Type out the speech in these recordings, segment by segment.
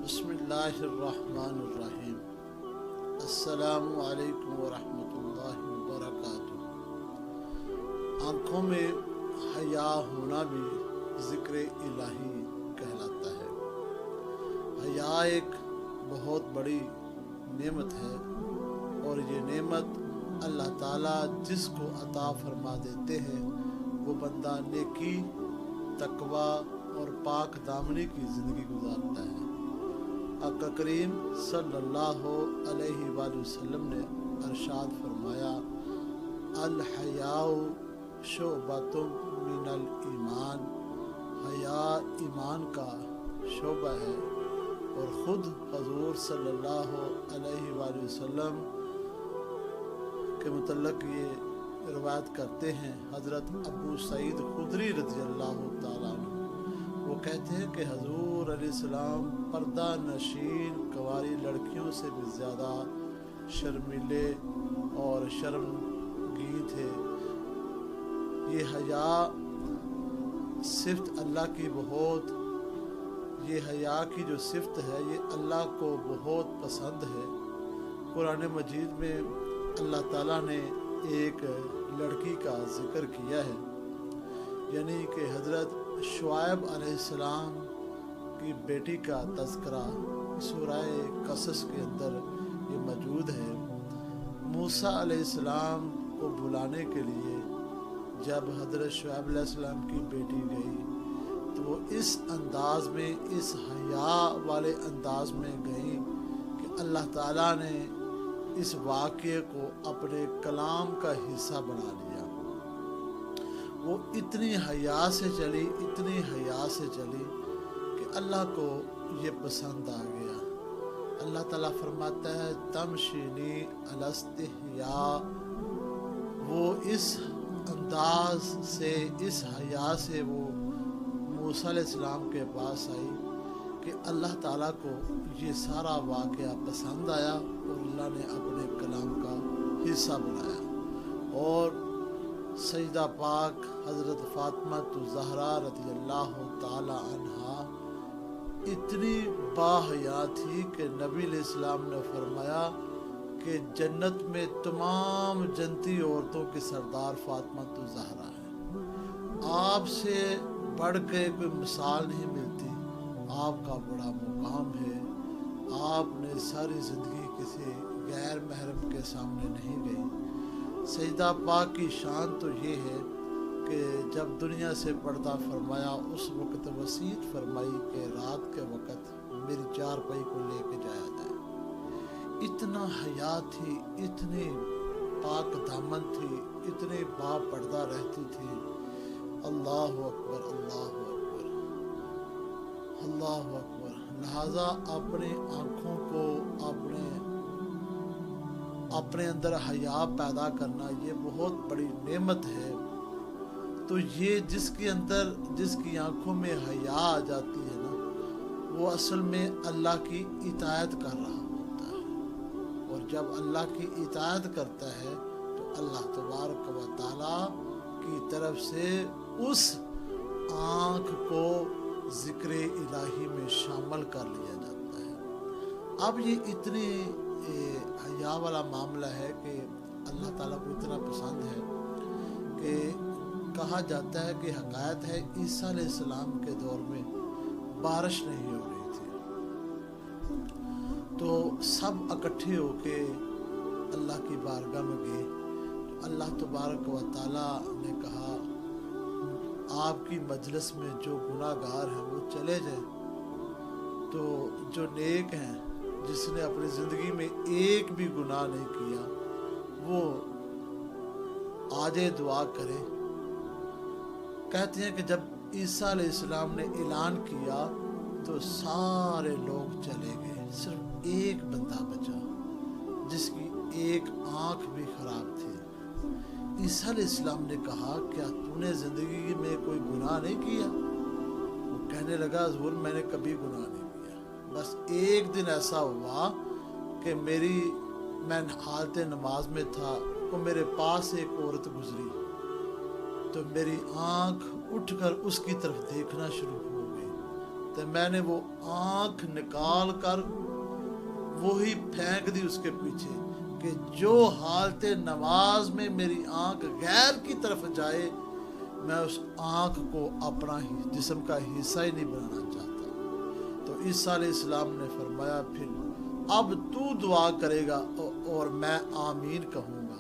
بسم اللہ الرحمن الرحیم۔ السلام علیکم ورحمۃ اللہ وبرکاتہ۔ آنکھوں میں حیا ہونا بھی ذکر الہی کہلاتا ہے۔ حیا ایک بہت بڑی نعمت ہے اور یہ نعمت اللہ تعالیٰ جس کو عطا فرما دیتے ہیں وہ بندہ نیکی، تقوی اور پاک دامنی کی زندگی گزارتا ہے۔ آقا کریم صلی اللہ علیہ وآلہ وسلم نے ارشاد فرمایا، الحیاء شعبۃ من الایمان، حیا ایمان کا شعبہ ہے۔ اور خود حضور صلی اللہ علیہ وآلہ وسلم کے متعلق یہ روایت کرتے ہیں حضرت ابو سعید خدری رضی اللہ تعالیٰ عنہ، وہ کہتے ہیں کہ حضور علیہ السلام پردہ نشین کنواری لڑکیوں سے بھی زیادہ شرمیلے اور شرمگین تھے۔ یہ حیا صفت اللہ کی یہ حیا کی جو صفت ہے یہ اللہ کو بہت پسند ہے۔ قرآن مجید میں اللہ تعالیٰ نے ایک لڑکی کا ذکر کیا ہے، یعنی کہ حضرت شعیب علیہ السلام کی بیٹی کا تذکرہ سورہ قصص کے اندر یہ موجود ہے۔ موسیٰ علیہ السلام کو بلانے کے لیے جب حضرت شعیب علیہ السلام کی بیٹی گئی تو وہ اس انداز میں، اس حیا والے انداز میں گئی کہ اللہ تعالیٰ نے اس واقعے کو اپنے کلام کا حصہ بنا لیا۔ وہ اتنی حیا سے چلی کہ اللہ کو یہ پسند آ گیا۔ اللہ تعالیٰ فرماتا ہے تمشینی علی استحیاء، وہ اس انداز سے، اس حیا سے وہ موسیٰ علیہ السلام کے پاس آئی کہ اللہ تعالیٰ کو یہ سارا واقعہ پسند آیا اور اللہ نے اپنے کلام کا حصہ بنایا۔ اور سیدہ پاک حضرت فاطمہ الزہرا رضی اللہ تعالی عنہا اتنی باحیا تھی کہ نبی علیہ السلام نے فرمایا کہ جنت میں تمام جنتی عورتوں کی سردار فاطمہ الزہرا ہے۔ آپ سے بڑھ کے کوئی مثال نہیں ملتی، آپ کا بڑا مقام ہے۔ آپ نے ساری زندگی کسی غیر محرم کے سامنے نہیں گئی۔ سیدہ پاک کی شان تو یہ ہے کہ جب دنیا سے پردہ فرمایا اس وقت وصیت فرمائی کہ رات کے وقت میری چارپائی کو لے کے جایا جائے۔ اتنا حیا تھی، اتنی پاک دامن تھی، اتنی با پردہ رہتی تھی۔ اللہ اکبر، اللہ اکبر، اللہ اکبر۔ لہٰذا اپنی آنکھوں کو اپنے اندر حیا پیدا کرنا یہ بہت بڑی نعمت ہے۔ تو یہ جس کی آنکھوں میں حیا آ جاتی ہے نا، وہ اصل میں اللہ کی اطاعت کر رہا ہوتا ہے، اور جب اللہ کی اطاعت کرتا ہے تو اللہ تبارک و تعالیٰ کی طرف سے اس آنکھ کو ذکر الہی میں شامل کر لیا جاتا ہے۔ اب یہ اتنی حیا والا معاملہ ہے کہ اللہ تعالیٰ کو اتنا پسند ہے کہ کہا جاتا ہے کہ حکایت ہے عیسیٰ علیہ السلام کے دور میں بارش نہیں ہو رہی تھی، تو سب اکٹھے ہو کے اللہ کی بارگاہ میں گئے۔ تو اللہ تبارک و تعالیٰ نے کہا آپ کی مجلس میں جو گناہ گار ہیں وہ چلے جائیں، تو جو نیک ہیں، جس نے اپنی زندگی میں ایک بھی گناہ نہیں کیا، وہ آجے دعا کرے۔ کہتے ہیں کہ جب عیسیٰ علیہ السلام نے اعلان کیا تو سارے لوگ چلے گئے، صرف ایک بندہ بچا جس کی ایک آنکھ بھی خراب تھی۔ عیسیٰ علیہ السلام نے کہا کیا تو نے زندگی میں کوئی گناہ نہیں کیا؟ وہ کہنے لگا حضور میں نے کبھی گناہ نہیں کیا، بس ایک دن ایسا ہوا کہ میں حالت نماز میں تھا تو میرے پاس ایک عورت گزری تو میری آنکھ اٹھ کر اس کی طرف دیکھنا شروع ہو گئی۔ تو میں نے وہ آنکھ نکال کر وہی پھینک دی اس کے پیچھے کہ جو حالت نماز میں میری آنکھ غیر کی طرف جائے میں اس آنکھ کو اپنا جسم کا حصہ ہی نہیں بنانا چاہتا۔ تو عیسیٰ علیہ السلام نے فرمایا پھر اب تو دعا کرے گا اور میں آمین کہوں گا۔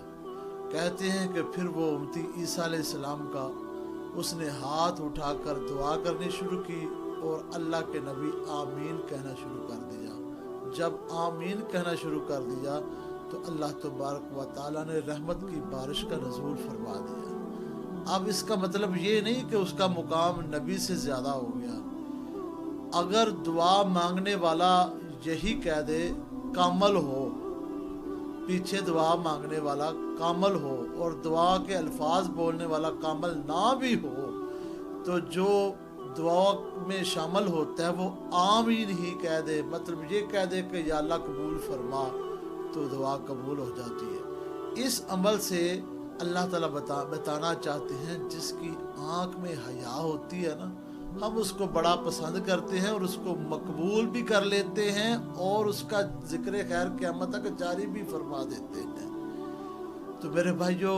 کہتے ہیں کہ پھر وہ امتی عیسیٰ علیہ السلام کا اس نے ہاتھ اٹھا کر دعا کرنی شروع کی اور اللہ کے نبی آمین کہنا شروع کر دیا۔ جب آمین کہنا شروع کر دیا تو اللہ تبارک و تعالیٰ نے رحمت کی بارش کا نزول فرما دیا۔ اب اس کا مطلب یہ نہیں کہ اس کا مقام نبی سے زیادہ ہو گیا۔ اگر دعا مانگنے والا یہی کہہ دے کامل ہو، پیچھے دعا مانگنے والا کامل ہو اور دعا کے الفاظ بولنے والا کامل نہ بھی ہو، تو جو دعا میں شامل ہوتا ہے وہ آمین ہی کہہ دے، مطلب یہ کہہ دے کہ یا اللہ قبول فرما، تو دعا قبول ہو جاتی ہے۔ اس عمل سے اللہ تعالیٰ بتانا چاہتے ہیں جس کی آنکھ میں حیا ہوتی ہے نا، ہم اس کو بڑا پسند کرتے ہیں اور اس کو مقبول بھی کر لیتے ہیں اور اس کا ذکر خیر قیامت تک جاری بھی فرما دیتے ہیں۔ تو میرے بھائیو،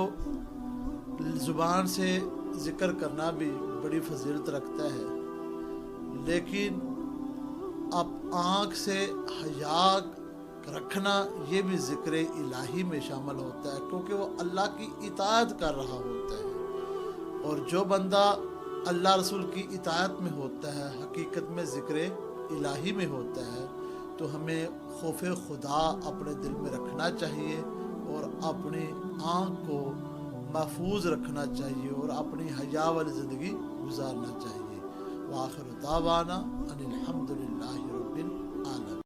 زبان سے ذکر کرنا بھی بڑی فضیلت رکھتا ہے، لیکن اب آنکھ سے حیا رکھنا یہ بھی ذکر الہی میں شامل ہوتا ہے، کیونکہ وہ اللہ کی اطاعت کر رہا ہوتا ہے، اور جو بندہ اللہ رسول کی اطاعت میں ہوتا ہے حقیقت میں ذکر الہی میں ہوتا ہے، تو ہمیں خوف خدا اپنے دل میں رکھنا چاہیے اور اپنی آنکھ کو محفوظ رکھنا چاہیے اور اپنی حیا والی زندگی گزارنا چاہیے۔ وآخر دعوانا ان الحمد